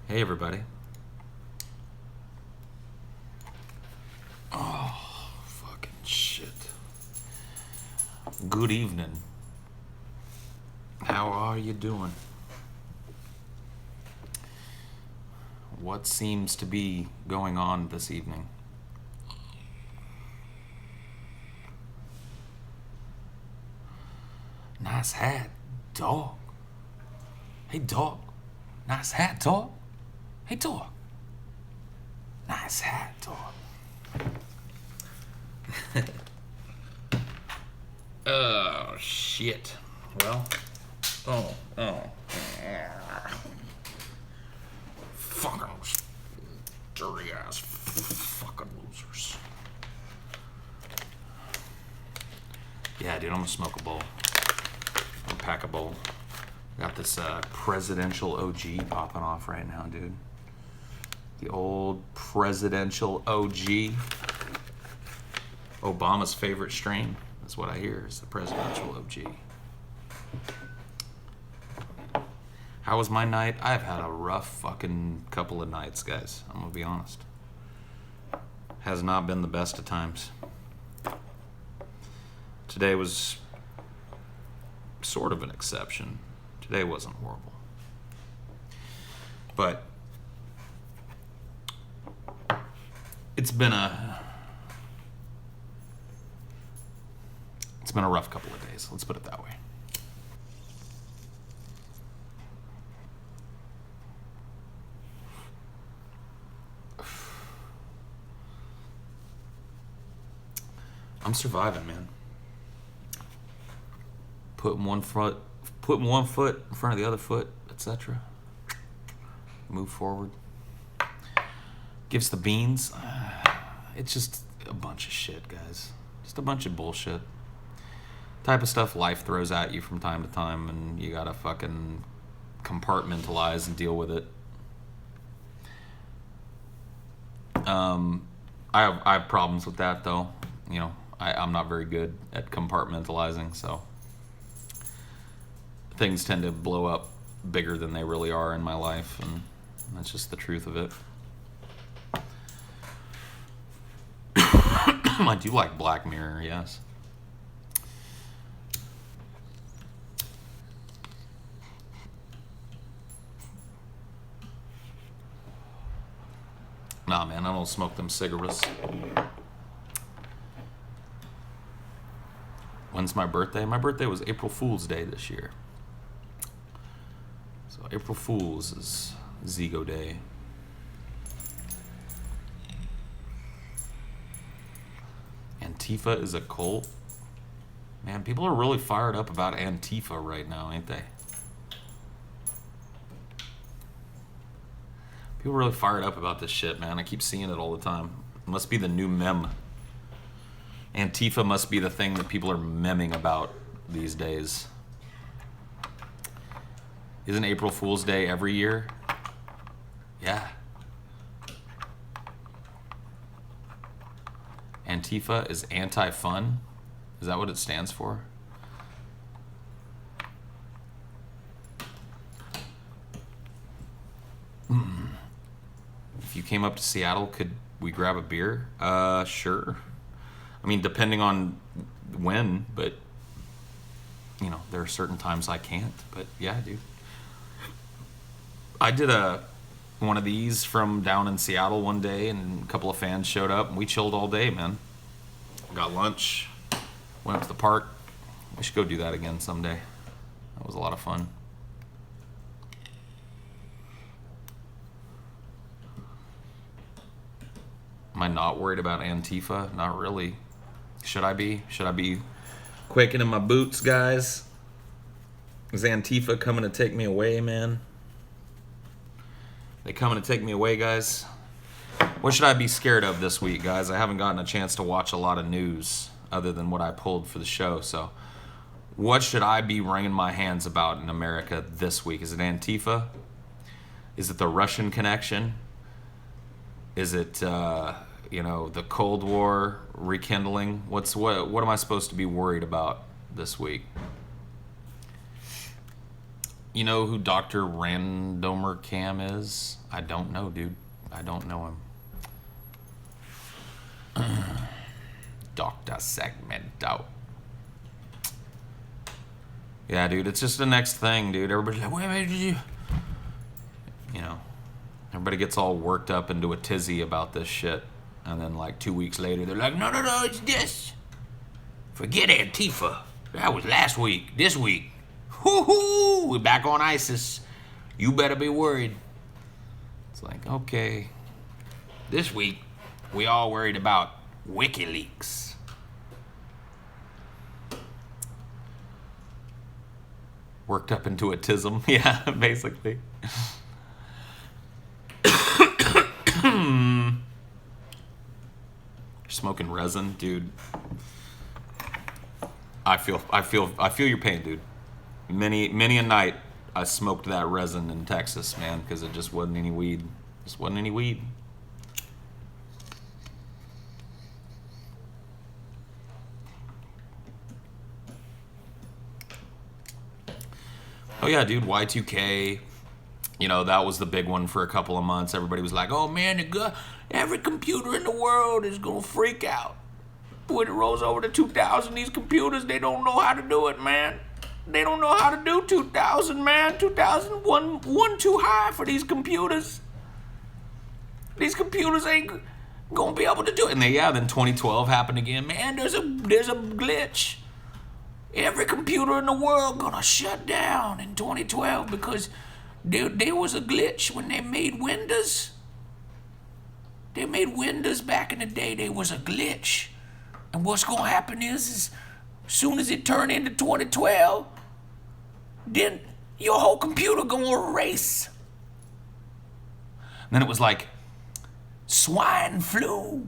Hey everybody. Oh, fucking shit. Good evening. How are you doing? What seems to be going on this evening? Nice hat, dog. Hey, dog. Nice hat, dog. Hey, dog. Nice hat, dog. Oh, shit. Well, oh. Fucking dirty ass fucking losers. Yeah, dude, I'm gonna smoke a bowl. I'm gonna pack a bowl. Got this presidential OG popping off right now, dude. The old presidential OG. Obama's favorite strain. That's what I hear, is the presidential OG. How was my night? I've had a rough fucking couple of nights, guys. I'm gonna be honest. Has not been the best of times. Today was sort of an exception. Today wasn't horrible. But it's been a rough couple of days. Let's put it that way. I'm surviving, man. Putting one foot in front of the other foot, etc. Move forward. Gives the beans. It's just a bunch of shit, guys. Just a bunch of bullshit. Type of stuff life throws at you from time to time, and you gotta fucking compartmentalize and deal with it. I have problems with that, though. You know, I'm not very good at compartmentalizing, so things tend to blow up bigger than they really are in my life, and that's just the truth of it. I do like Black Mirror, yes. Nah, man, I don't smoke them cigarettes. When's my birthday? My birthday was April Fool's Day this year. So April Fool's is Zigo Day. Antifa is a cult. Man, people are really fired up about Antifa right now, ain't they? People are really fired up about this shit, man. I keep seeing it all the time. It must be the new meme. Antifa must be the thing that people are memming about these days. Isn't April Fool's Day every year? Yeah. Antifa is anti-fun? Is that what it stands for? If you came up to Seattle, could we grab a beer? Sure. I mean, depending on when, but, you know, there are certain times I can't. But, yeah, dude. I did one of these from down in Seattle one day, and a couple of fans showed up, and we chilled all day, man. Got lunch, went up to the park. We should go do that again someday. That was a lot of fun. Am I not worried about Antifa? Not really. Should I be? Should I be quaking in my boots, guys? Is Antifa coming to take me away, man? They coming to take me away, guys? What should I be scared of this week, guys? I haven't gotten a chance to watch a lot of news other than what I pulled for the show. So what should I be wringing my hands about in America this week? Is it Antifa? Is it the Russian connection? Is it, the Cold War rekindling? What am I supposed to be worried about this week? You know who Dr. Randomer Cam is? I don't know, dude. I don't know him. Dr. Segmento. Yeah, dude, it's just the next thing, dude. Everybody's like, wait, did you... You know, everybody gets all worked up into a tizzy about this shit. And then, like, 2 weeks later, they're like, no, it's this. Forget Antifa. That was last week. This week. Hoo-hoo! We're back on ISIS. You better be worried. It's like, okay. This week, we all worried about WikiLeaks. Worked up into a tism. Yeah, basically. You're smoking resin, dude. I feel your pain, dude. Many a night I smoked that resin in Texas, man, because it just wasn't any weed. Just wasn't any weed. Oh yeah, dude, Y2K. You know, that was the big one for a couple of months. Everybody was like, oh man, every computer in the world is gonna freak out. When it rolls over to 2000, these computers, they don't know how to do it, man. They don't know how to do 2000, man. 2000, one too high for these computers. These computers ain't gonna be able to do it. And then 2012 happened again. Man, there's a glitch. Every computer in the world gonna shut down in 2012 because there was a glitch when they made Windows. They made Windows back in the day. There was a glitch. And what's gonna happen is as soon as it turned into 2012, then your whole computer gonna erase. And then it was like swine flu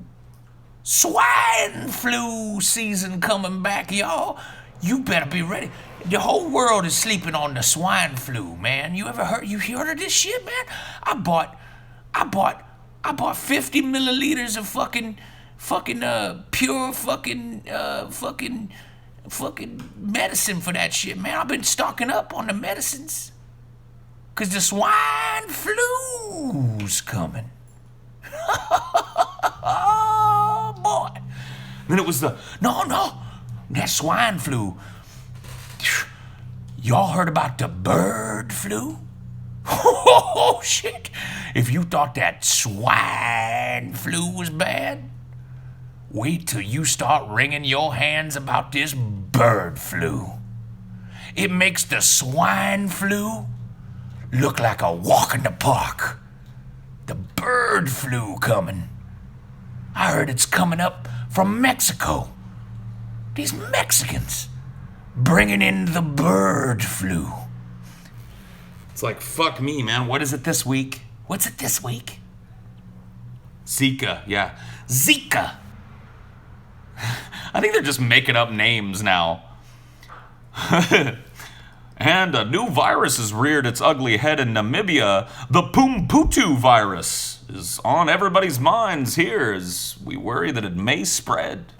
season coming back, y'all. You better be ready. The whole world is sleeping on the swine flu, man. You heard of this shit, man? I bought 50 milliliters of fucking pure fucking medicine for that shit, man. I've been stocking up on the medicines. Cause the swine flu's coming. Oh boy. Then it was that swine flu. Y'all heard about the bird flu? Oh shit. If you thought that swine flu was bad, wait till you start wringing your hands about this bird flu. It makes the swine flu look like a walk in the park. The bird flu coming. I heard it's coming up from Mexico. These Mexicans bringing in the bird flu. It's like, fuck me, man. What is it this week? What's it this week? Zika, yeah. Zika. I think they're just making up names now. And a new virus has reared its ugly head in Namibia. The Pumputu virus is on everybody's minds here as we worry that it may spread.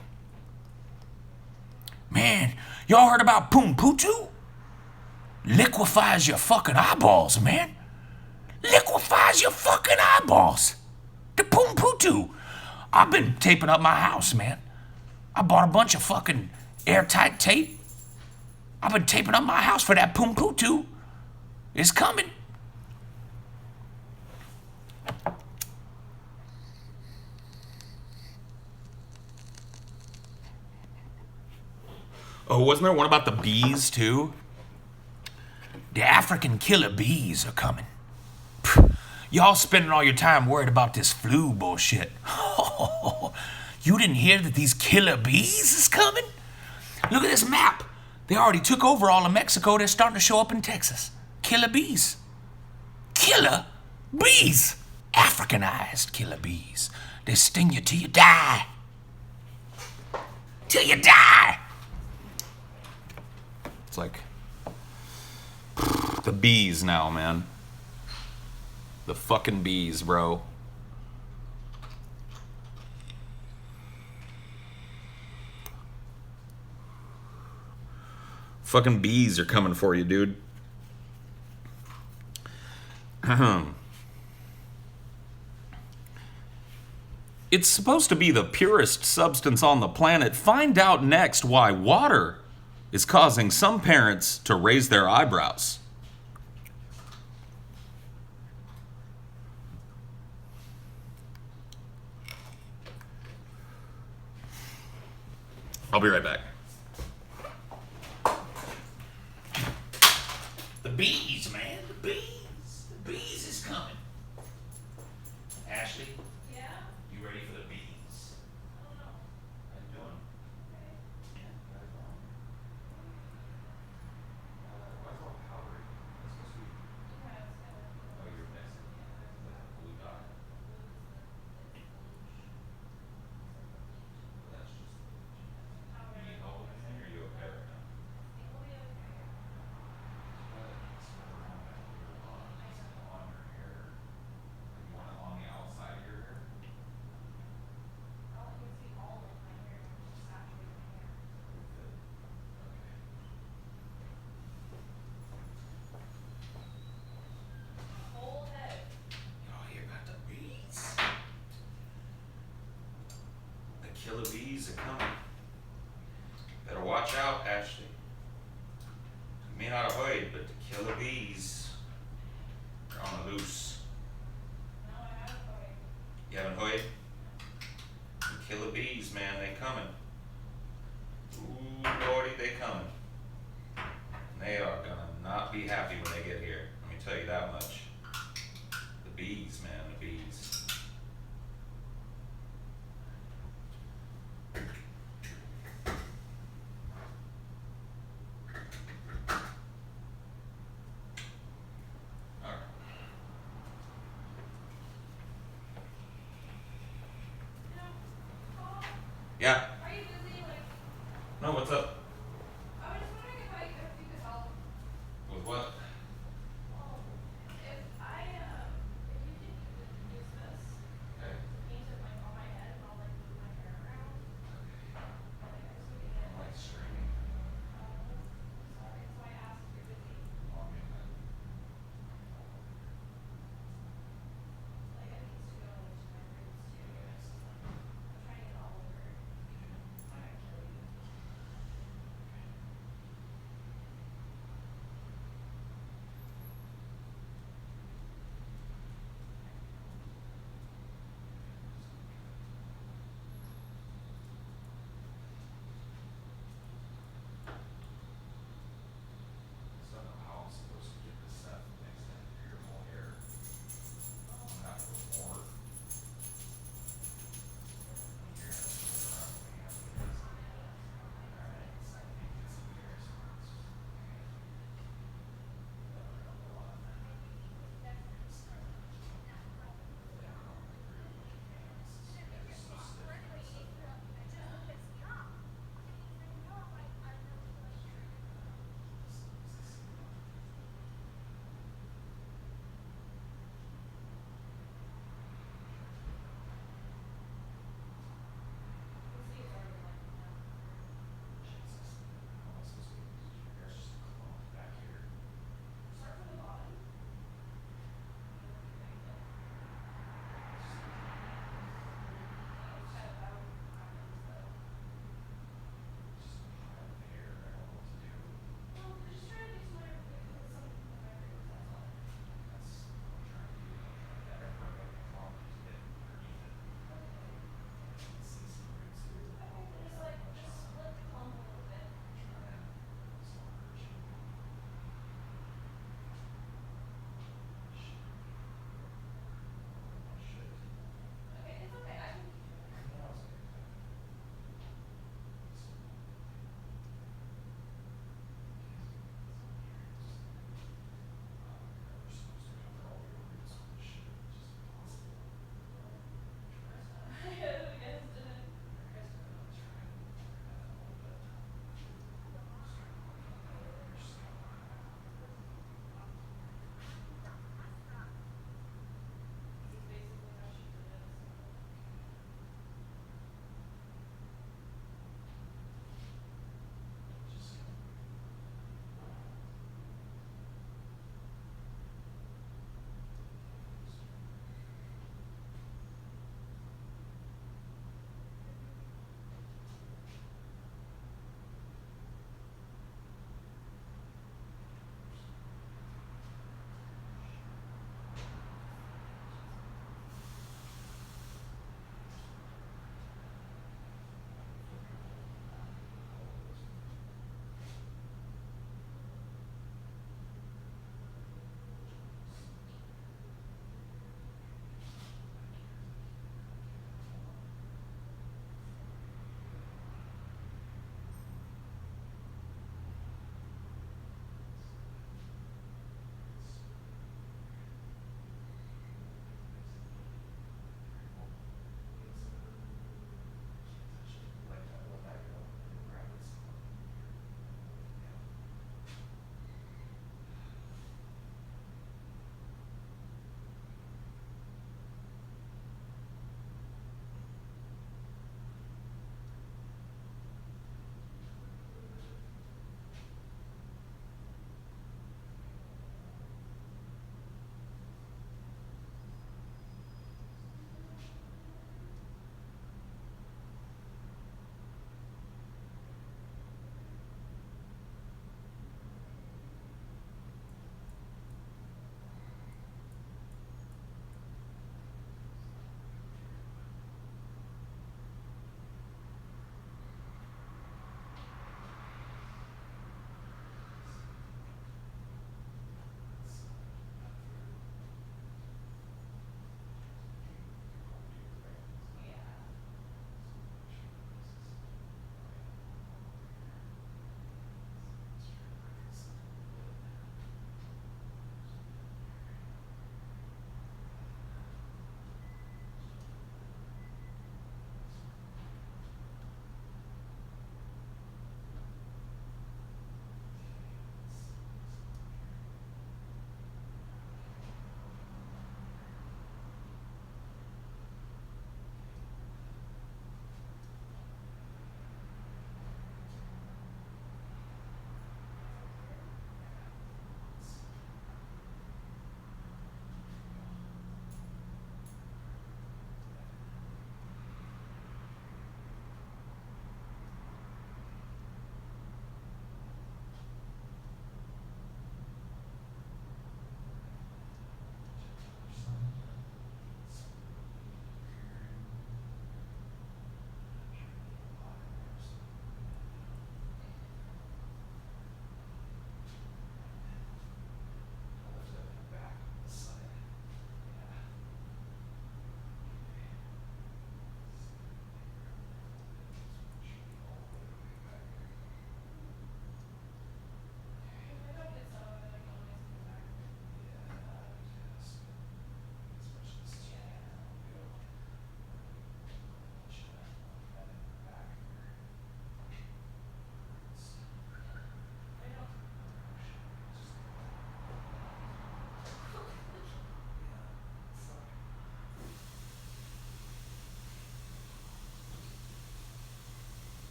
Man, y'all heard about Pumputu? Liquefies your fucking eyeballs, man. Liquefies your fucking eyeballs. The Pumputu. I've been taping up my house, man. I bought a bunch of fucking airtight tape. I've been taping up my house for that Pumputu. It's coming. Oh, wasn't there one about the bees, too? The African killer bees are coming. Y'all spending all your time worried about this flu bullshit. You didn't hear that these killer bees is coming? Look at this map. They already took over all of Mexico. They're starting to show up in Texas. Killer bees. Killer bees. Africanized killer bees. They sting you till you die. Till you die. It's like the bees now, man. The fucking bees, bro. Fucking bees are coming for you, dude. It's supposed to be the purest substance on the planet. Find out next why water is causing some parents to raise their eyebrows. I'll be right back. The bees, man. The bees. The bees is coming. Ashley? Yeah? You ready for the bees? I don't know. How you doing? Okay. Yeah, you guys on? Why is it all powdery? That's supposed to be. Yeah, it's got a Oh, you're mixing. yeah, there's Is that blue dye? blue is the it's bleach. Well, that's just. That's the powder. You need help with anything, or are you okay right now? I think we'll be okay. Spread around back here I know. on your hair. Like you want it on the outside of your hair? I don't think it's be all of my hair, I want it to saturate my hair. Good. Okay. Whole head. Y'all hear about the bees? The killer bees are coming. Better watch out, Ashley. You may not have heard, but the killer bees are on the loose. No, I haven't heard. You haven't heard? The killer bees, man, they coming. Ooh, lordy, they coming. They are gonna not be happy when they get here. Let me tell you that much. The bees, man, the bees. All right. You know, Paul, Yeah. are you busy? Like, No, what's up? I was just wondering if you could help. With what? Well, if I if you could use this Okay. to paint it like on my head and I'll like move my hair around. Like I just need to get I'm like streaming. sorry, so I asked if you're busy. Oh, I mean, Like it needs to go into my roots too. I'm trying to get all over. I'm not gonna kill you.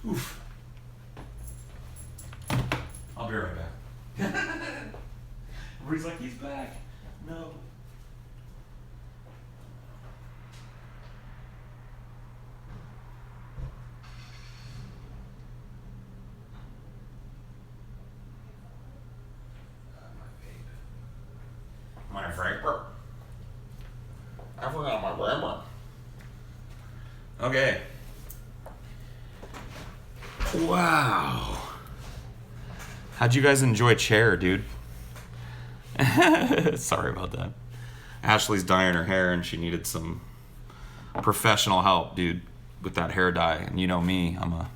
Oof. I'll be right back. Everybody's like, he's back. No. My vapor. I forgot my grammar. Okay. Wow. How'd you guys enjoy Chair, dude? Sorry about that. Ashley's dyeing her hair and she needed some professional help, dude, with that hair dye. And you know me, I'm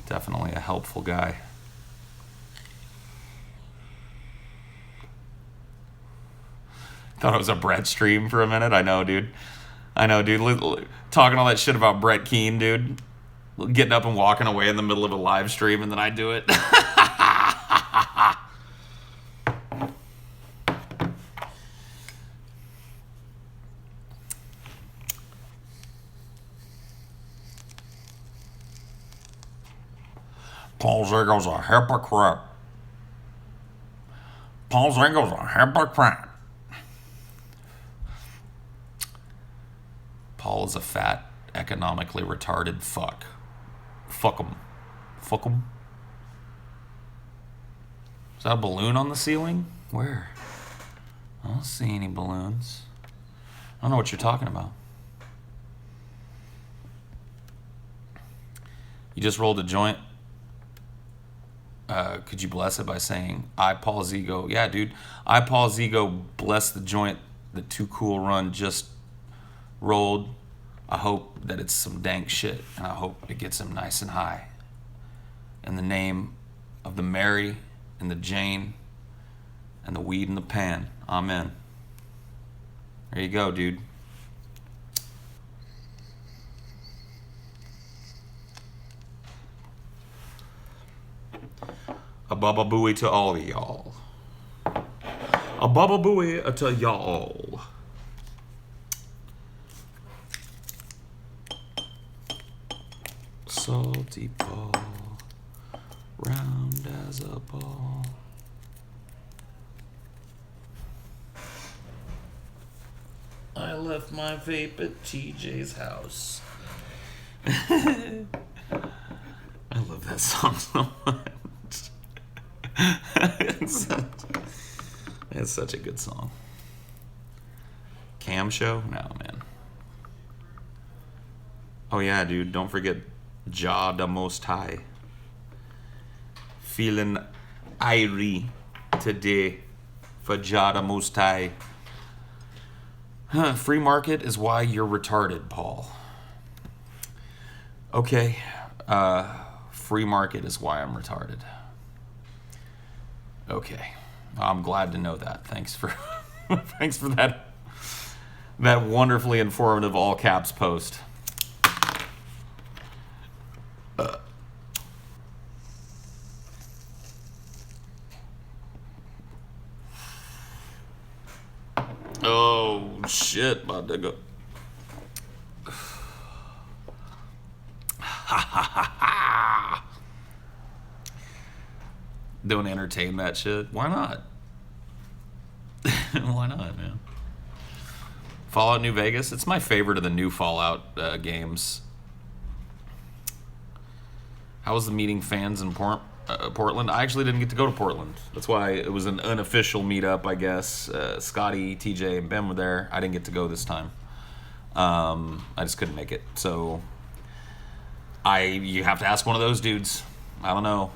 definitely a helpful guy. Thought it was a Brett stream for a minute. I know, dude. Talking all that shit about Brett Keane, dude. Getting up and walking away in the middle of a live stream, and then I do it. Paul Zingo's a hypocrite. Paul Zingo's a hypocrite. Paul is a fat, economically retarded fuck. Fuck him. Fuck him. Is that a balloon on the ceiling? Where? I don't see any balloons. I don't know what you're talking about. You just rolled a joint. Could you bless it by saying, I, Paul Zigo? Yeah, dude. I, Paul Zigo, bless the joint that Too Cool Run just rolled. I hope that it's some dank shit, and I hope it gets him nice and high. In the name of the Mary and the Jane and the weed in the pan. Amen. There you go, dude. A baba booey to all of y'all. A baba booey to y'all. Salty ball, round as a ball. I left my vape at TJ's house. I love that song so much. It's such a good song. Cam show? No, man. Oh yeah, dude, don't forget Jah the Most High. Feeling irie today for Jah the Most High. Free market is why you're retarded, Paul. Okay, free market is why I'm retarded. Okay, I'm glad to know that. Thanks for thanks for that wonderfully informative all caps post. Oh shit, my nigga. Don't entertain that shit. Why not? Why not, man? Fallout New Vegas. It's my favorite of the new Fallout games. How was the meeting fans in Portland? I actually didn't get to go to Portland. That's why it was an unofficial meetup, I guess. Scotty, TJ, and Ben were there. I didn't get to go this time. I just couldn't make it. So you have to ask one of those dudes. I don't know.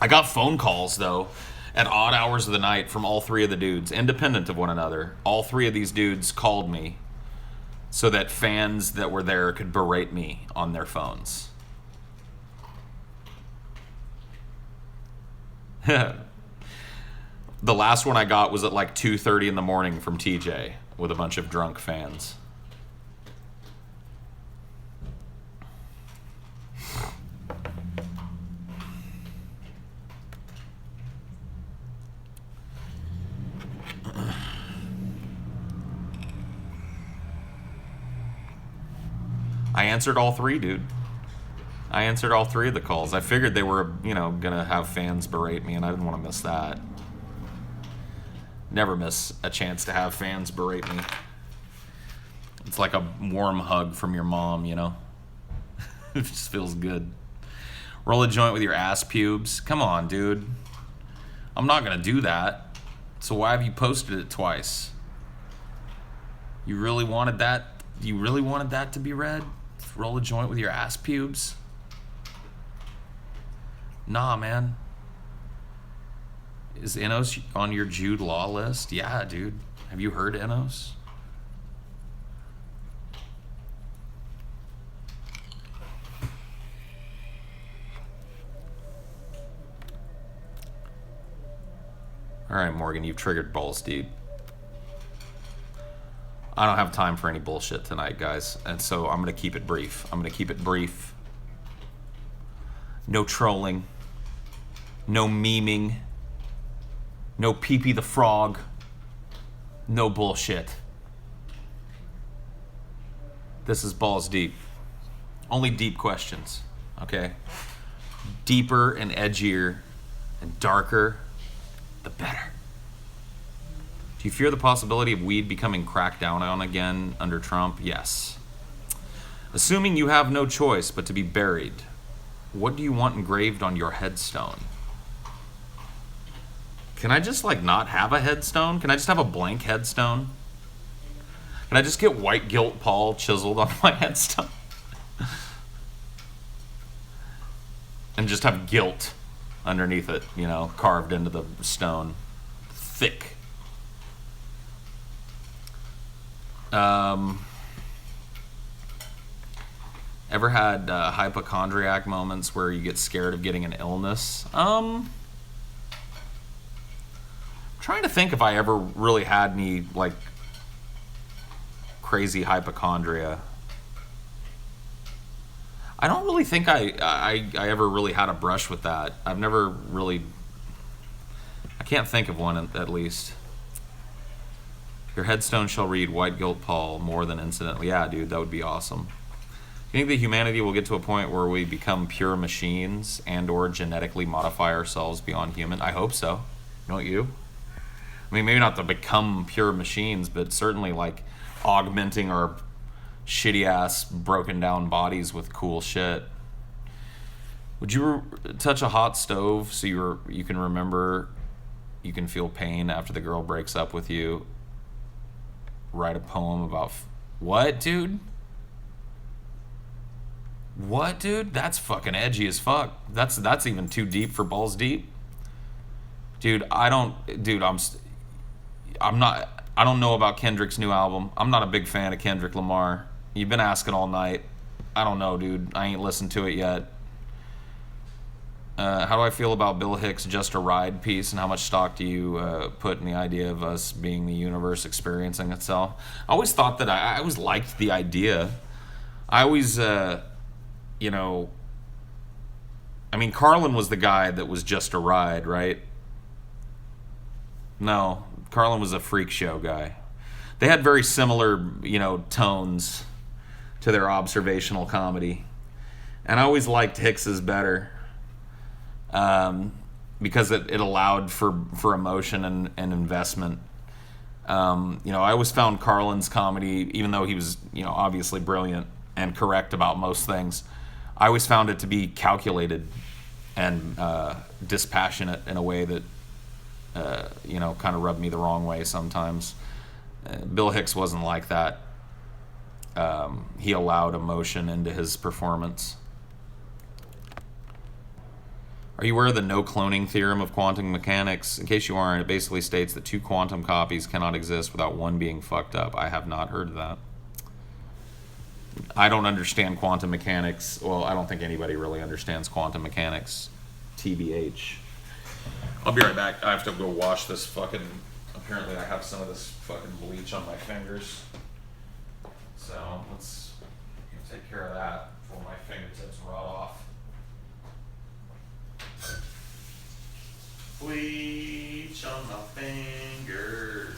I got phone calls, though, at odd hours of the night from all three of the dudes, independent of one another. All three of these dudes called me so that fans that were there could berate me on their phones. The last one I got was at like 2:30 in the morning from TJ with a bunch of drunk fans. I answered all three, dude. I answered all three of the calls. I figured they were, gonna have fans berate me, and I didn't want to miss that. Never miss a chance to have fans berate me. It's like a warm hug from your mom, It just feels good. Roll a joint with your ass pubes. Come on, dude. I'm not gonna do that. So why have you posted it twice? You really wanted that? You really wanted that to be read? Roll a joint with your ass pubes? Nah, man. Is Enos on your Jude Law list? Yeah, dude. Have you heard Enos? All right, Morgan, you've triggered balls deep. I don't have time for any bullshit tonight, guys. And so I'm going to keep it brief. No trolling. No memeing. No pee-pee the frog. No bullshit. This is balls deep. Only deep questions, okay? Deeper and edgier and darker, the better. Do you fear the possibility of weed becoming cracked down on again under Trump? Yes. Assuming you have no choice but to be buried, what do you want engraved on your headstone? Can I just not have a headstone? Can I just have a blank headstone? Can I just get white guilt Paul chiseled on my headstone? And just have guilt underneath it, carved into the stone. Thick. Ever had hypochondriac moments where you get scared of getting an illness? Trying to think if I ever really had any crazy hypochondria. I don't really think I ever really had a brush with that. I've never really. I can't think of one at least. Your headstone shall read "White Guilt Paul" more than incidentally. Yeah, dude, that would be awesome. You think that humanity will get to a point where we become pure machines and/or genetically modify ourselves beyond human? I hope so. Don't you? I mean, maybe not to become pure machines, but certainly augmenting our shitty ass broken down bodies with cool shit. Would you touch a hot stove so you can remember you can feel pain after the girl breaks up with you? Write a poem about what, dude? What, dude? That's fucking edgy as fuck. That's even too deep for balls deep. Dude, I don't know about Kendrick's new album. I'm not a big fan of Kendrick Lamar. You've been asking all night. I don't know, dude. I ain't listened to it yet. How do I feel about Bill Hicks' Just a Ride piece, and how much stock do you put in the idea of us being the universe experiencing itself? I always thought that I always liked the idea. I always, Carlin was the guy that was just a ride, right? No, Carlin was a freak show guy. They had very similar, tones to their observational comedy. And I always liked Hicks's better. Because it allowed for emotion and investment. I always found Carlin's comedy, even though he was, obviously brilliant and correct about most things, I always found it to be calculated and dispassionate in a way that, kind of rubbed me the wrong way sometimes. Bill Hicks wasn't like that. He allowed emotion into his performance. Are you aware of the no cloning theorem of quantum mechanics? In case you aren't, it basically states that two quantum copies cannot exist without one being fucked up. I have not heard of that. I don't understand quantum mechanics. Well, I don't think anybody really understands quantum mechanics. TBH. I'll be right back. I have to go wash this fucking... Apparently I have some of this fucking bleach on my fingers. So let's take care of that before my fingertips rot off. Bleach on my fingers.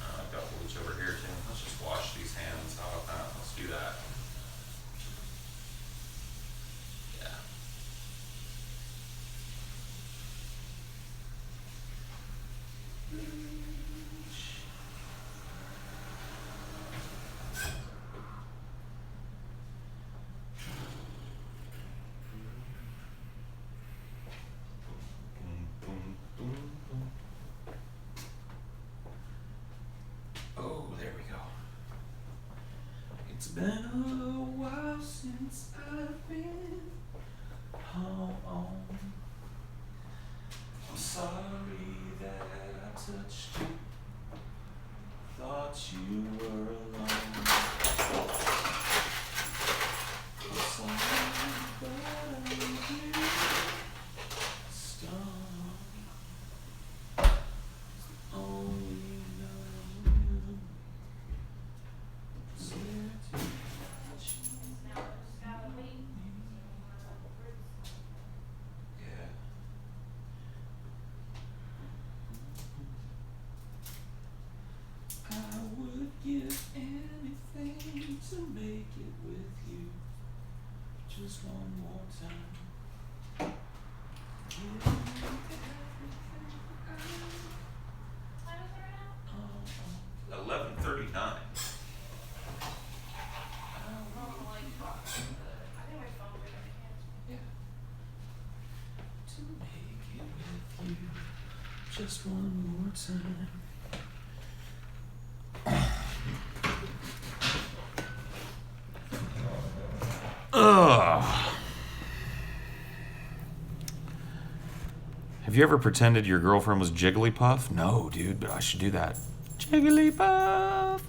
I've got bleach over here too. Let's just wash these hands. It's been a while since I've been home. I'm sorry that I touched you. Thought you were alone. I'm sorry, but I'm here. Stone. Only know you. I would give anything to make it with you. Just one more time. Give me everything. 11:39. To make it with you, just one more time. Ugh. Have you ever pretended your girlfriend was Jigglypuff? No, dude, but I should do that. Jigglypuff.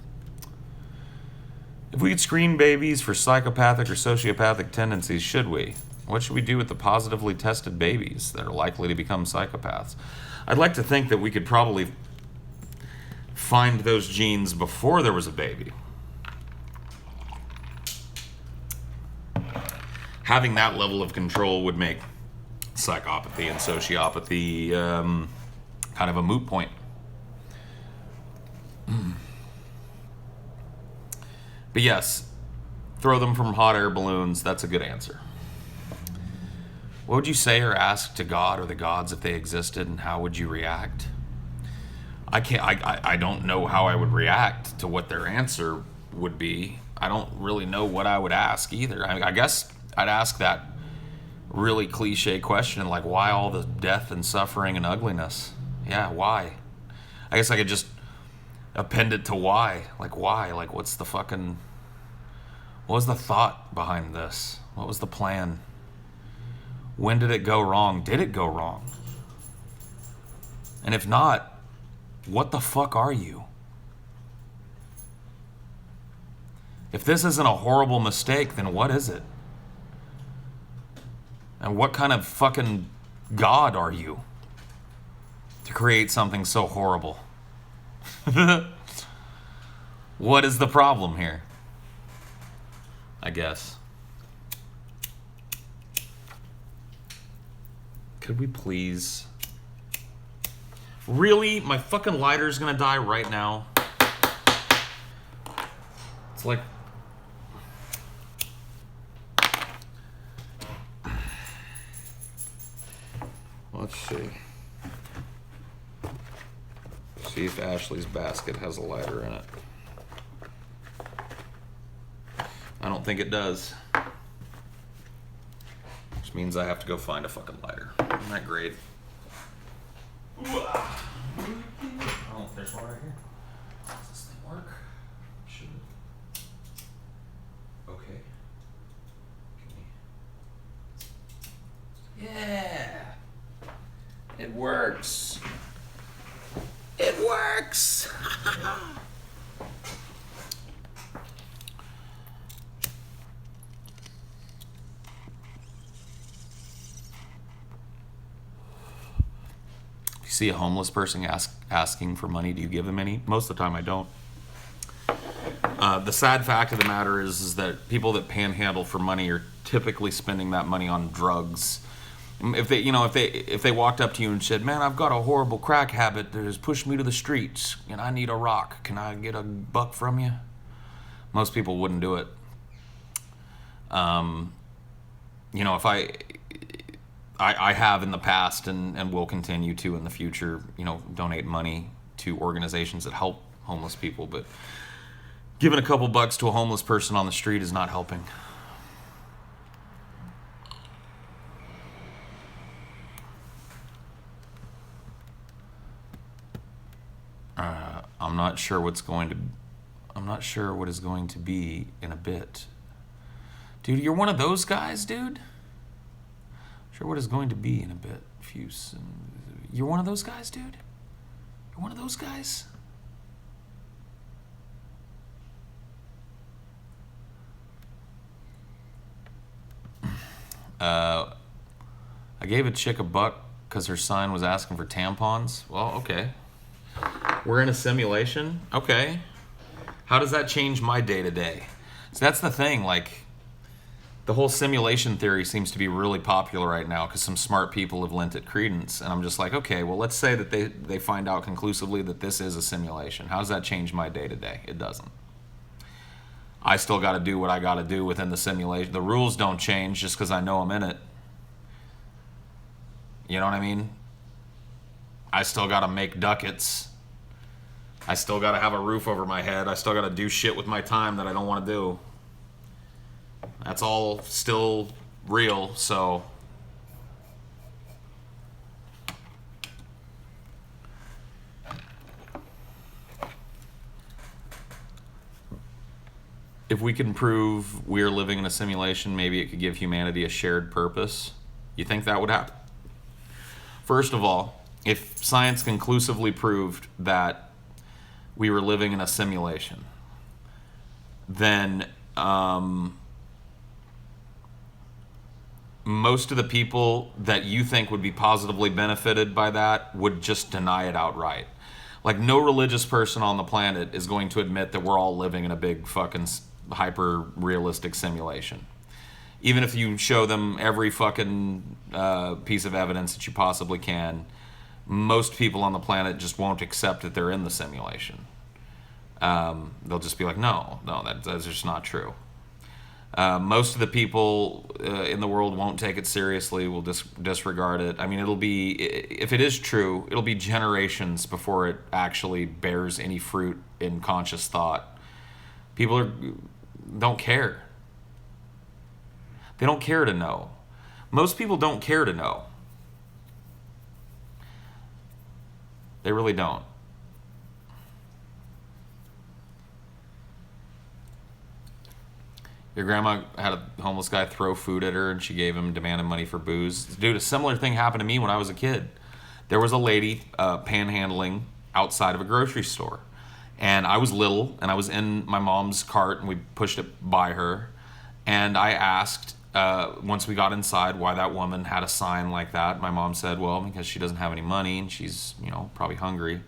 If we could screen babies for psychopathic or sociopathic tendencies, should we? What should we do with the positively tested babies that are likely to become psychopaths? I'd like to think that we could probably find those genes before there was a baby. Having that level of control would make psychopathy and sociopathy kind of a moot point. But yes, throw them from hot air balloons. That's a good answer. What would you say or ask to God or the gods if they existed, and how would you react? I don't know how I would react to what their answer would be. I don't really know what I would ask either. I guess I'd ask that really cliche question, like, why all the death and suffering and ugliness? Yeah, why? I guess I could just append it to why. Like, why? Like, what was the thought behind this? What was the plan? When did it go wrong? Did it go wrong? And if not, what the fuck are you? If this isn't a horrible mistake, then what is it? And what kind of fucking God are you to create something so horrible? What is the problem here? I guess. Could we please? Really? My fucking lighter's gonna die right now? It's like... Let's see. See if Ashley's basket has a lighter in it. I don't think it does. Which means I have to go find a fucking lighter. Isn't that great? Oh, there's one right here. Does this thing work? Should it? Okay. Yeah. It works. It works. If you see a homeless person asking for money, do you give them any? Most of the time I don't. The sad fact of the matter is that people that panhandle for money are typically spending that money on drugs. If they walked up to you and said, "Man, I've got a horrible crack habit that has pushed me to the streets, and I need a rock. Can I get a buck from you?" Most people wouldn't do it. If I have in the past and will continue to in the future, donate money to organizations that help homeless people, but giving a couple bucks to a homeless person on the street is not helping. I'm not sure what's going to... I'm not sure what is going to be in a bit. Dude, you're one of those guys, dude? Sure what is going to be in a bit. Fuse. You're one of those guys, dude? You're one of those guys? I gave a chick a buck because her sign was asking for tampons. Well, okay. We're in a simulation? Okay. How does that change my day-to-day? So that's the thing, like, the whole simulation theory seems to be really popular right now because some smart people have lent it credence. And I'm just like, okay, well, let's say that they find out conclusively that this is a simulation. How does that change my day-to-day? It doesn't. I still got to do what I got to do within the simulation. The rules don't change just because I know I'm in it. You know what I mean? I still got to make ducats. I still got to have a roof over my head. I still got to do shit with my time that I don't want to do. That's all still real, so... If we can prove we're living in a simulation, maybe it could give humanity a shared purpose. You think that would happen? First of all, if science conclusively proved that we were living in a simulation, then most of the people that you think would be positively benefited by that would just deny it outright. Like, no religious person on the planet is going to admit that we're all living in a big fucking hyper-realistic simulation. Even if you show them every fucking piece of evidence that you possibly can, most people on the planet just won't accept that they're in the simulation. They'll just be like, no, that's just not true. Most of the people in the world won't take it seriously, will disregard it. I mean, it'll be, if it is true, it'll be generations before it actually bears any fruit in conscious thought. People don't care. They don't care to know. Most people don't care to know. They really don't. Your grandma had a homeless guy throw food at her and she gave him, demanded money for booze. Dude, a similar thing happened to me when I was a kid. There was a lady panhandling outside of a grocery store. And I was little and I was in my mom's cart and we pushed it by her. And I asked, once we got inside, why that woman had a sign like that. My mom said, well, because she doesn't have any money and she's, probably hungry.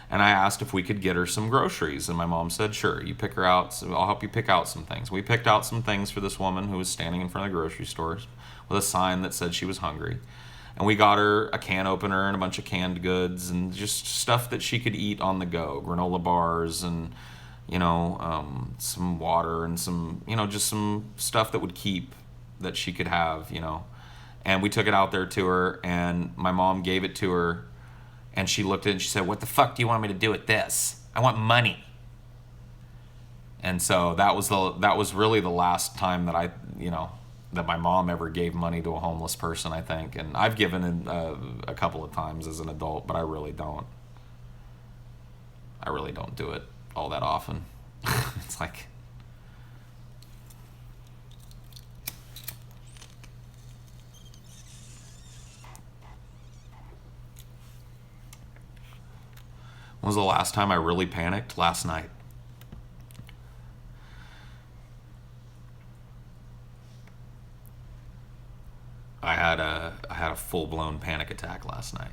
And I asked if we could get her some groceries. And my mom said, sure, you pick her out. So I'll help you pick out some things. We picked out some things for this woman who was standing in front of the grocery stores with a sign that said she was hungry. And we got her a can opener and a bunch of canned goods and just stuff that she could eat on the go. Granola bars and, some water and some, just some stuff that would keep that she could have, And we took it out there to her and my mom gave it to her. And she looked at it and she said, what the fuck do you want me to do with this? I want money. And so that was really the last time that that my mom ever gave money to a homeless person, I think. And I've given it a couple of times as an adult, but I really don't. I really don't do it all that often. It's like... When was the last time I really panicked? Last night. I had a full-blown panic attack last night.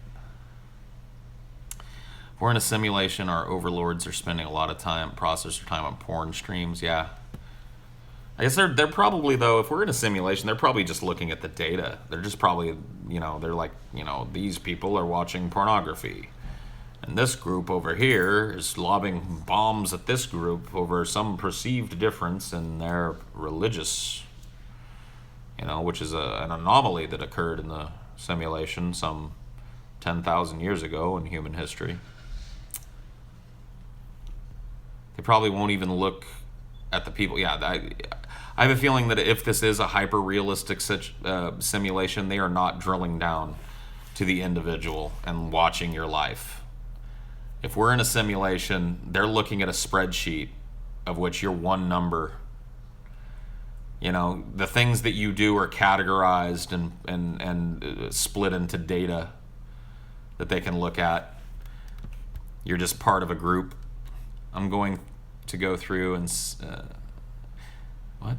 If we're in a simulation, our overlords are spending a lot of processor time on porn streams. Yeah. I guess they're probably, though, if we're in a simulation, they're probably just looking at the data. They're just probably, they're like, these people are watching pornography. And this group over here is lobbing bombs at this group over some perceived difference in their religious, which is an anomaly that occurred in the simulation some 10,000 years ago in human history. They probably won't even look at the people. Yeah, I have a feeling that if this is a hyper-realistic simulation, they are not drilling down to the individual and watching your life. If we're in a simulation, they're looking at a spreadsheet of which you're one number. You know, the things that you do are categorized and split into data that they can look at. You're just part of a group. I'm going to go through and... what?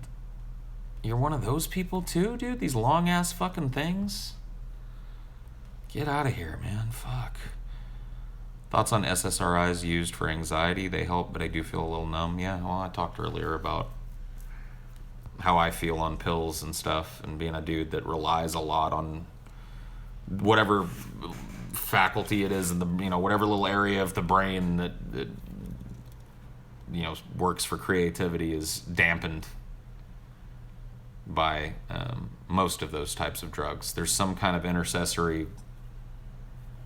You're one of those people too, dude? These long-ass fucking things? Get out of here, man. Fuck. Thoughts on SSRIs used for anxiety? They help, but I do feel a little numb. Yeah, well, I talked earlier about how I feel on pills and stuff, and being a dude that relies a lot on whatever faculty it is in the, you know, whatever little area of the brain that you know, works for creativity is dampened by most of those types of drugs. There's some kind of intercessory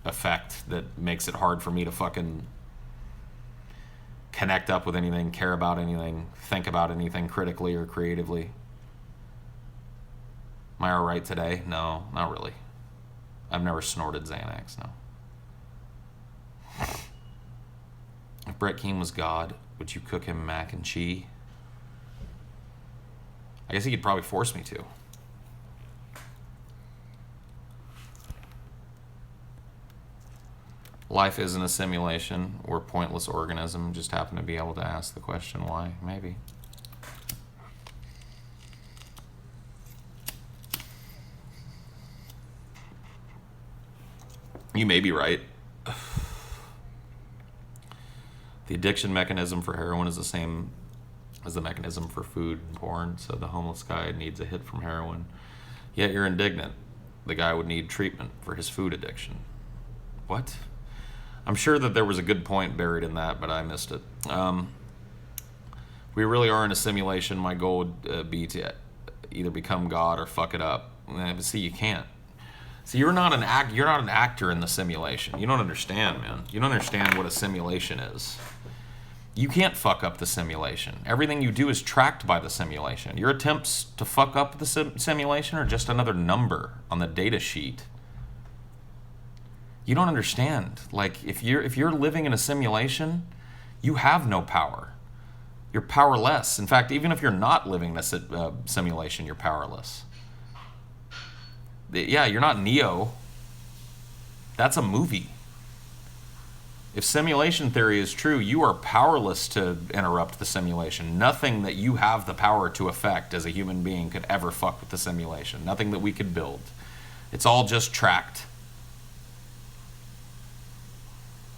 effect that makes it hard for me to fucking connect up with anything, care about anything, think about anything critically or creatively. Am I all right today? No, not really. I've never snorted Xanax, no. If Brett Keane was God, would you cook him mac and cheese? I guess he could probably force me to. Life isn't a simulation. We're a pointless organism. Just happen to be able to ask the question why. Maybe. You may be right. The addiction mechanism for heroin is the same as the mechanism for food and porn, so the homeless guy needs a hit from heroin. Yet you're indignant. The guy would need treatment for his food addiction. What? I'm sure that there was a good point buried in that, but I missed it. We really are in a simulation. My goal would be to either become God or fuck it up. But see, you can't. See, you're not an actor in the simulation. You don't understand, man. You don't understand what a simulation is. You can't fuck up the simulation. Everything you do is tracked by the simulation. Your attempts to fuck up the simulation are just another number on the data sheet. You don't understand. Like, if you're living in a simulation, you have no power. You're powerless. In fact, even if you're not living in a simulation, you're powerless. Yeah, you're not Neo. That's a movie. If simulation theory is true, you are powerless to interrupt the simulation. Nothing that you have the power to affect as a human being could ever fuck with the simulation. Nothing that we could build. It's all just tracked.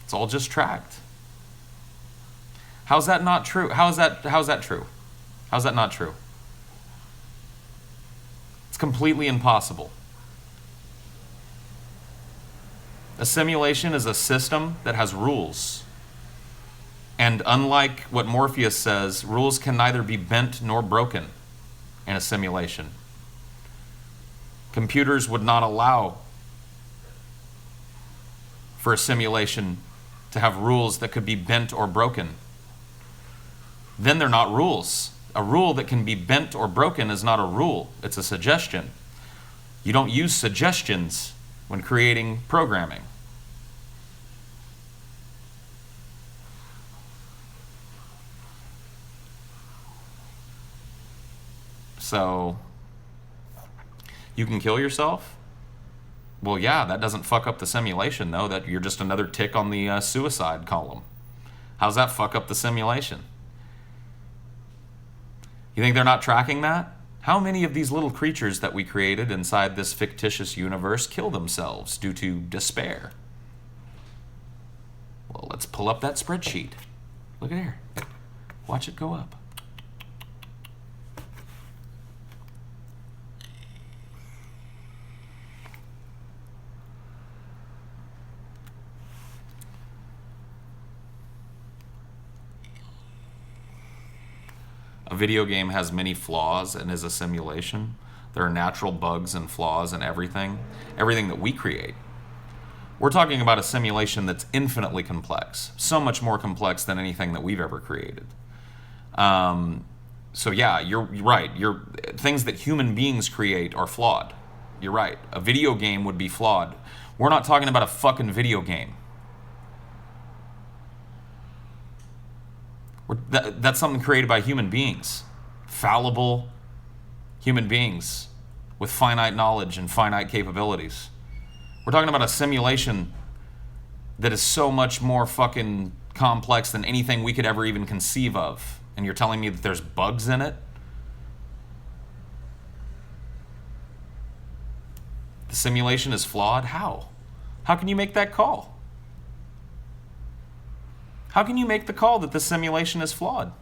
It's all just tracked. How's that not true? How's that true? How's that not true? It's completely impossible. A simulation is a system that has rules. And unlike what Morpheus says, rules can neither be bent nor broken in a simulation. Computers would not allow for a simulation to have rules that could be bent or broken. Then they're not rules. A rule that can be bent or broken is not a rule. It's a suggestion. You don't use suggestions when creating programming. So, you can kill yourself? Well, yeah, that doesn't fuck up the simulation, though. That you're just another tick on the suicide column. How's that fuck up the simulation? You think they're not tracking that? How many of these little creatures that we created inside this fictitious universe kill themselves due to despair? Well, let's pull up that spreadsheet. Look at here. Watch it go up. A video game has many flaws and is a simulation. There are natural bugs and flaws in everything that we create. We're talking about a simulation that's infinitely complex, so much more complex than anything that we've ever created. So yeah, you're right. Things that human beings create are flawed. You're right. A video game would be flawed. We're not talking about a fucking video game. That's something created by human beings. Fallible human beings with finite knowledge and finite capabilities. We're talking about a simulation that is so much more fucking complex than anything we could ever even conceive of. And you're telling me that there's bugs in it? The simulation is flawed? How? How can you make that call? How can you make the call that the simulation is flawed?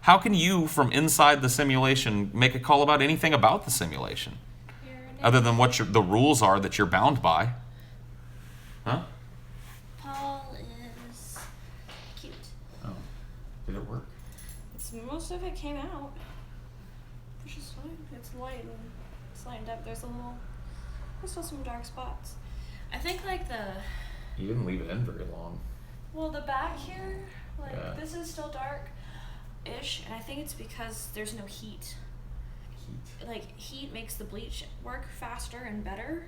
How can you, from inside the simulation, make a call about anything about the simulation? Other than what the rules are that you're bound by? Huh? Paul is cute. Oh. Did it work? Most of it came out. Which is fine. It's light and it's lightened up. There's still some dark spots. I think like You didn't leave it in very long. well, the back here, like Yeah. this is still dark-ish, and I think it's because there's no heat. Like heat makes the bleach work faster and better,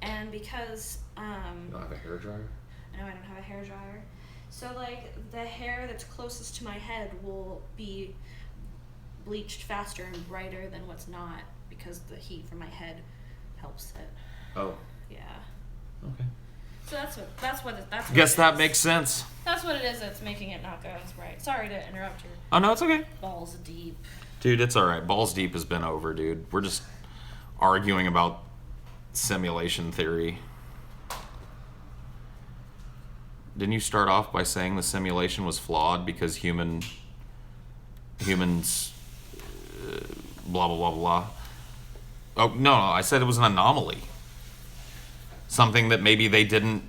and because You don't have a hairdryer? I know I don't have a hair dryer, so like the hair that's closest to my head will be bleached faster and brighter than what's not because the heat from my head helps it. Oh. Yeah. Okay. So that's what Guess it that is. makes sense. That's what it is that's making it not go as bright. Sorry to interrupt your Oh, no, it's okay. balls deep. Dude, it's all right. Balls deep has been over, dude. We're just arguing about simulation theory. Didn't you start off by saying the simulation was flawed because humans blah blah blah blah? Oh no, I said it was an anomaly. Something that maybe they didn't,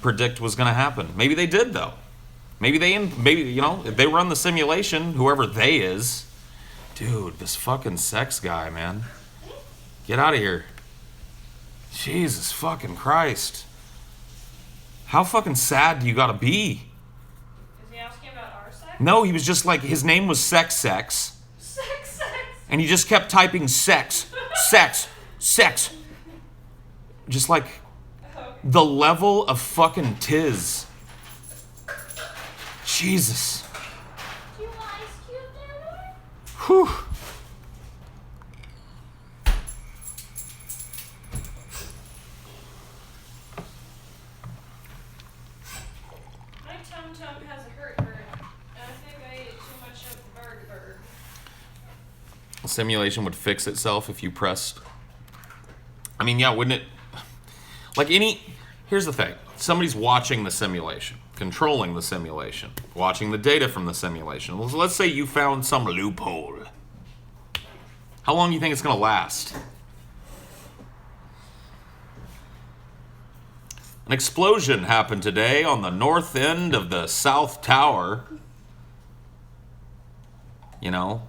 predict was going to happen. Maybe they did though. Maybe if they run the simulation, whoever they is. Dude, this fucking sex guy, man. Get out of here. Jesus fucking Christ. How fucking sad do you gotta be? Is he asking about our sex? No, he was just like, his name was Sex. Sex. And he just kept typing sex. Just like the level of fucking tiz. Jesus. Do you want ice cube there, Whew. My tum-tum has a hurt, and I think I ate too much of burger. A simulation would fix itself if you pressed. I mean, yeah, wouldn't it? Here's the thing. Somebody's watching the simulation, controlling the simulation, watching the data from the simulation. Well, let's say you found some loophole. How long do you think it's going to last? An explosion happened today on the north end of the South Tower. You know?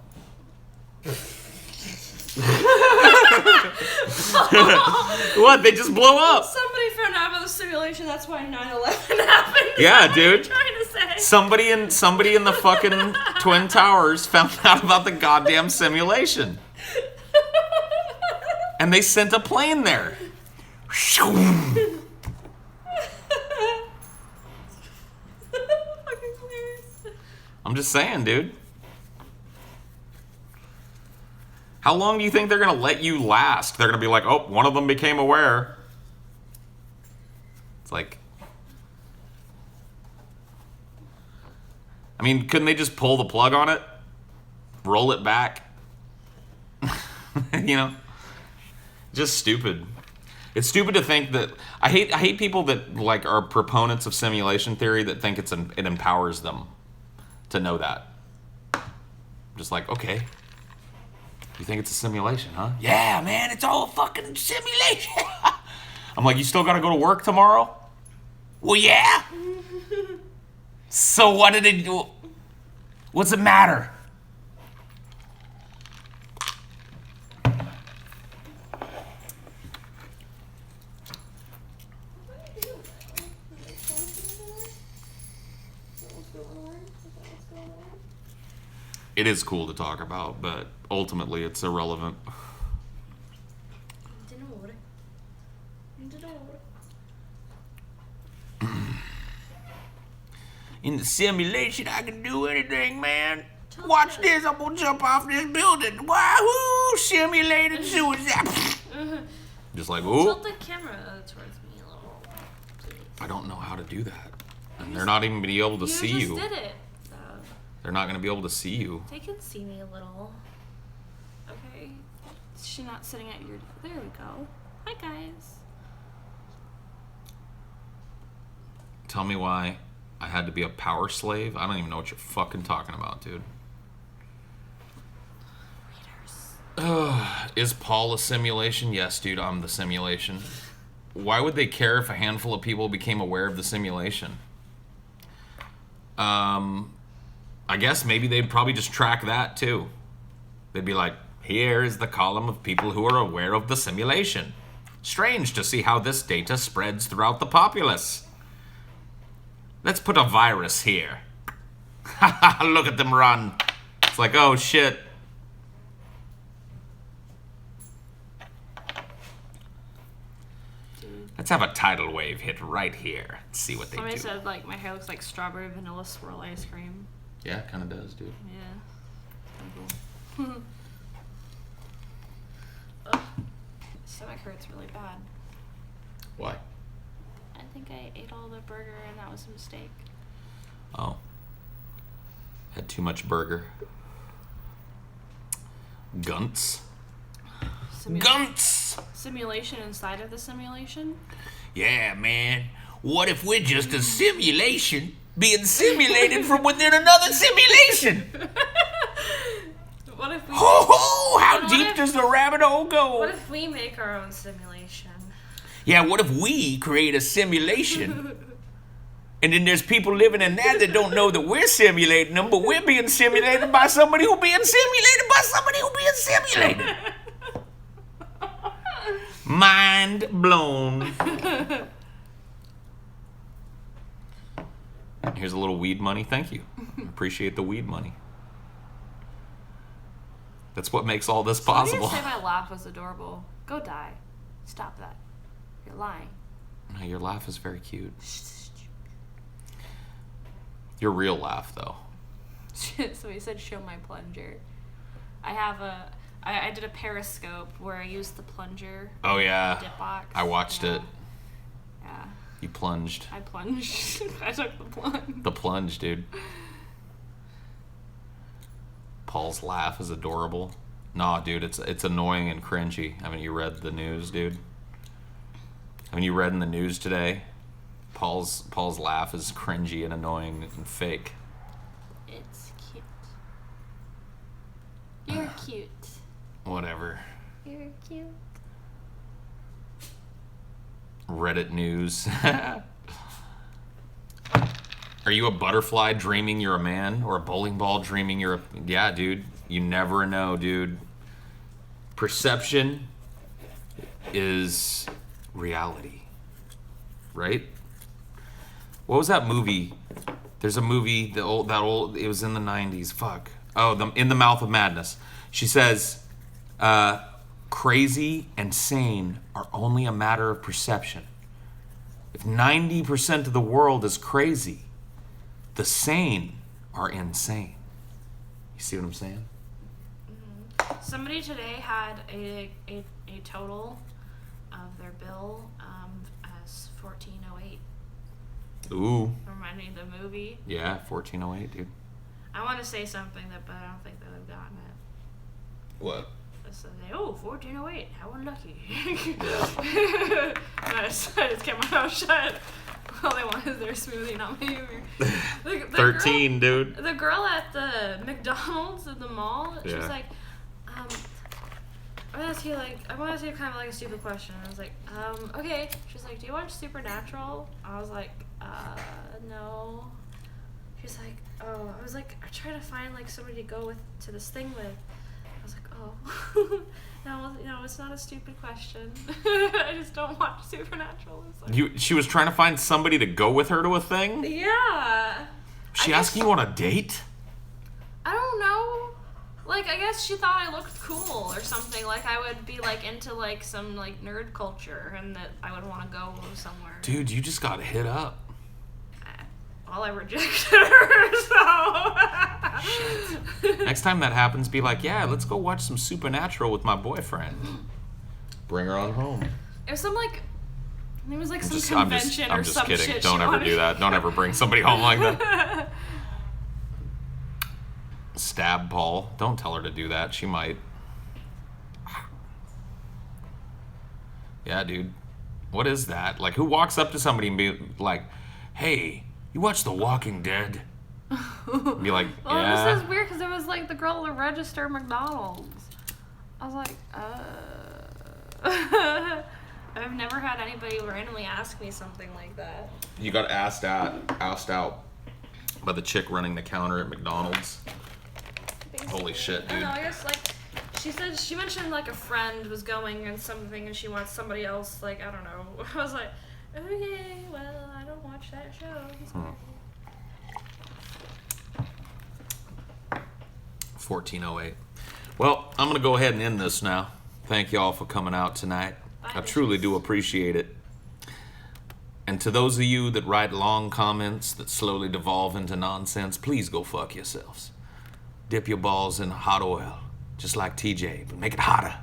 What? They just blow up. Somebody found out about the simulation. That's why 9/11 happened. Yeah, That's dude. what I'm trying to say. Somebody in the fucking Twin Towers found out about the goddamn simulation. And they sent a plane there. Fucking hilarious. I'm just saying, dude. How long do you think they're going to let you last? They're going to be like, oh, one of them became aware. It's like... I mean, couldn't they just pull the plug on it? Roll it back? Just stupid. It's stupid to think that... I hate people that like are proponents of simulation theory that think it empowers them to know that. Just like, okay... You think it's a simulation, huh? Yeah, man, it's all a fucking simulation. I'm like, you still gotta go to work tomorrow? Well, yeah. So what did it do? What's it matter? It is cool to talk about, but ultimately it's irrelevant. In the simulation, I can do anything, man. Watch this, I'm gonna jump off this building. Wahoo! Simulated suicide. Just like, ooh. Tilt the camera towards me a little. Please. I don't know how to do that. And they're not even gonna be able to see you. You just did it. So. They're not gonna be able to see you. They can see me a little. Okay. She's not sitting at your... There we go. Hi, guys. Tell me why I had to be a power slave? I don't even know what you're fucking talking about, dude. Is Paul a simulation? Yes, dude, I'm the simulation. Why would they care if a handful of people became aware of the simulation? I guess maybe they'd probably just track that too. They'd be like, here is the column of people who are aware of the simulation. Strange to see how this data spreads throughout the populace. Let's put a virus here. Look at them run. It's like, oh shit. Let's have a tidal wave hit right here. Let's see what they do. Somebody said, like, my hair looks like strawberry vanilla swirl ice cream. Yeah, it kind of does, dude. Yeah. Cool. Ugh. Stomach hurts really bad. Why? I think I ate all the burger and that was a mistake. Oh. Had too much burger. Gunts. Gunts! Simulation inside of the simulation? Yeah, man. What if we're just a simulation being simulated from within another simulation? What if we... Ho ho! How deep does the rabbit hole go? What if we make our own simulation? Yeah, what if we create a simulation? And then there's people living in that don't know that we're simulating them, but we're being simulated by somebody who's being simulated by somebody who's being simulated. Mind blown. Here's a little weed money. Thank you. Appreciate the weed money. That's what makes all this possible. Somebody say my laugh was adorable. Go die. Stop that. You're lying. No, your laugh is very cute. Your real laugh, though. So he said, show my plunger. I did a Periscope where I used the plunger. Oh, yeah. Dip box. I watched it. Yeah. You plunged. I plunged. I took the plunge. The plunge, dude. Paul's laugh is adorable. Nah, dude, it's annoying and cringy. Haven't you read the news, dude? Haven't you read in the news today? Paul's laugh is cringy and annoying and fake. It's cute. You're cute. Whatever. You're cute. Reddit news. Are you a butterfly dreaming you're a man? Or a bowling ball dreaming you're a... Yeah, dude. You never know, dude. Perception is reality. Right? What was that movie? There's a movie, it was in the 90s. Fuck. Oh, In the Mouth of Madness. She says... crazy and sane are only a matter of perception. If 90% of the world is crazy, the sane are insane. You see what I'm saying? Mm-hmm. Somebody today had a total of their bill as $14.08. Ooh. Reminding me of the movie. Yeah, 1408, dude. I want to say something, but I don't think they would have gotten it. What? So they, 1408, how unlucky. Yeah. I just kept my mouth shut. All they want is their smoothie, not my humor. The 13, girl, dude. The girl at the McDonald's at the mall, she was Yeah. like, I want to ask you kind of like a stupid question. I was like, okay. She's like, do you watch Supernatural? I was like, no. She's like, oh. I was like, I try to find like somebody to go to this thing with. I was like, oh. No, it's not a stupid question. I just don't watch Supernatural. She was trying to find somebody to go with her to a thing? Yeah. She asking you on a date? I don't know. Like, I guess she thought I looked cool or something. Like, I would be, like, into, like, some, like, nerd culture and that I would want to go somewhere. Dude, you just got hit up. Well, I rejected her, so. Next time that happens, be like, yeah, let's go watch some Supernatural with my boyfriend. Bring her on home. It was some like. It was like some I'm convention or just some kidding. shit. Don't ever do that. Don't ever bring somebody home like that. Stab Paul. Don't tell her to do that. She might. Yeah, dude. What is that? Like, who walks up to somebody and be like, hey, you watch The Walking Dead? Be like, Well, yeah. this is weird because it was like the girl at the register at McDonald's. I was like, I've never had anybody randomly ask me something like that. You got asked out by the chick running the counter at McDonald's. Basically. Holy shit, I dude. don't know, I guess like she mentioned like a friend was going and something and she wants somebody else, like, I don't know. I was like, okay, well, I don't watch that show. He's weird. 1408. Well, I'm going to go ahead and end this now. Thank you all for coming out tonight. I truly do appreciate it. And to those of you that write long comments that slowly devolve into nonsense, please go fuck yourselves. Dip your balls in hot oil, just like TJ, but make it hotter.